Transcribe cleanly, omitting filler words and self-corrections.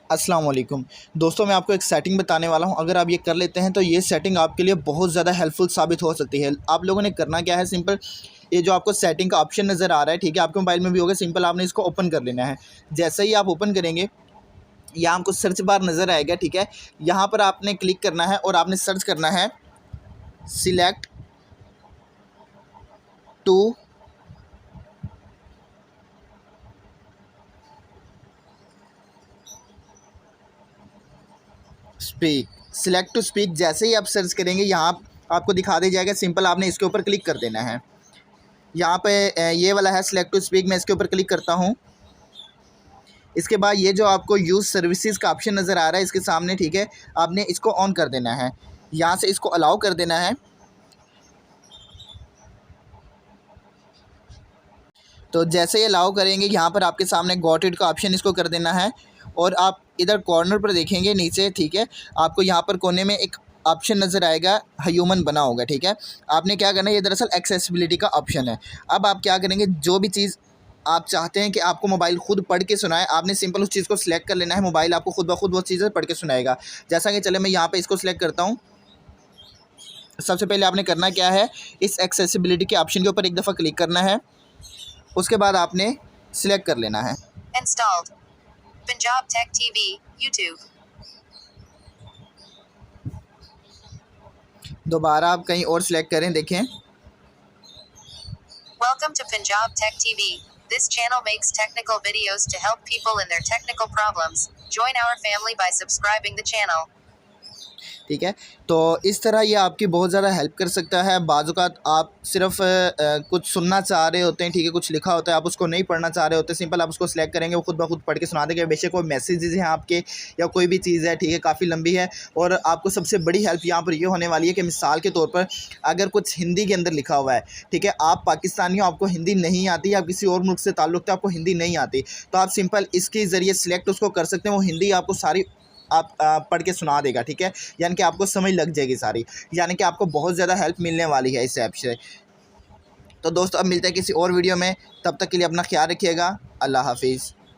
अस्सलाम वालेकुम दोस्तों, मैं आपको एक सेटिंग बताने वाला हूं। अगर आप ये कर लेते हैं तो ये सेटिंग आपके लिए बहुत ज़्यादा हेल्पफुल साबित हो सकती है। आप लोगों ने करना क्या है, सिंपल ये जो आपको सेटिंग का ऑप्शन नज़र आ रहा है, ठीक है, आपके मोबाइल में भी होगा। सिंपल आपने इसको ओपन कर लेना है। जैसे ही आप ओपन करेंगे, यहाँ आपको सर्च बार नज़र आएगा, ठीक है। यहाँ पर आपने क्लिक करना है और आपने सर्च करना है select to speak. Select to speak जैसे ही आप सर्च करेंगे, यहाँ आपको दिखा दिया जाएगा। सिंपल आपने इसके ऊपर क्लिक कर देना है। यहाँ पे ये वाला है सिलेक्ट टू स्पीक, मैं इसके ऊपर क्लिक करता हूँ। इसके बाद ये जो आपको यूज़ सर्विसेज का ऑप्शन नज़र आ रहा है इसके सामने, ठीक है, आपने इसको ऑन कर देना है। यहाँ से इसको अलाउ कर देना है। तो जैसे ही अलाउ करेंगे, यहाँ पर आपके सामने गॉट इट का ऑप्शन इसको कर देना है। और आप इधर कॉर्नर पर देखेंगे नीचे, ठीक है, आपको यहाँ पर कोने में एक ऑप्शन नज़र आएगा, ह्यूमन बना होगा, ठीक है। आपने क्या करना है, ये दरअसल एक्सेसिबिलिटी का ऑप्शन है। अब आप क्या करेंगे, जो भी चीज़ आप चाहते हैं कि आपको मोबाइल खुद पढ़ के सुनाए, आपने सिंपल उस चीज़ को सिलेक्ट कर लेना है। मोबाइल आपको खुद ब खुद वो चीज़ें पढ़ के सुनाएगा। जैसा कि चले मैं यहाँ पे इसको सिलेक्ट करता हूँ। सबसे पहले आपने करना क्या है, इस एक्सेसिबिलिटी के ऑप्शन के ऊपर एक दफ़ा क्लिक करना है। उसके बाद आपने सिलेक्ट कर लेना है Installed. Punjab Tech TV, YouTube. दोबारा आप कहीं और सिलेक्ट करें, देखें। Welcome to Punjab Tech TV. This channel makes technical videos to help people in their technical problems. Join our family by subscribing the channel. ठीक है, तो इस तरह ये आपकी बहुत ज़्यादा हेल्प कर सकता है। बाज़ औक़ात आप सिर्फ कुछ सुनना चाह रहे होते हैं, ठीक है, कुछ लिखा होता है, आप उसको नहीं पढ़ना चाह रहे होते, सिंपल आप उसको सिलेक्ट करेंगे, वो खुद ब खुद पढ़ के सुना देंगे। बेशक कोई मैसेजेस हैं आपके या कोई भी चीज़ है, ठीक है, काफ़ी लंबी है। और आपको सबसे बड़ी हेल्प यहाँ पर ये होने वाली है कि मिसाल के तौर पर अगर कुछ हिंदी के अंदर लिखा हुआ है, ठीक है, आप पाकिस्तानी हो, आपको हिंदी नहीं आती, आप किसी और मुल्क से ताल्लुक़ है, आपको हिंदी नहीं आती, तो आप सिंपल इसके ज़रिए सिलेक्ट उसको कर सकते हैं। वो हिंदी आपको सारी आप पढ़ के सुना देगा, ठीक है, यानी कि आपको समझ लग जाएगी सारी, यानी कि आपको बहुत ज़्यादा हेल्प मिलने वाली है इस ऐप से। तो दोस्तों, अब मिलते हैं किसी और वीडियो में, तब तक के लिए अपना ख्याल रखिएगा। अल्लाह हाफिज़।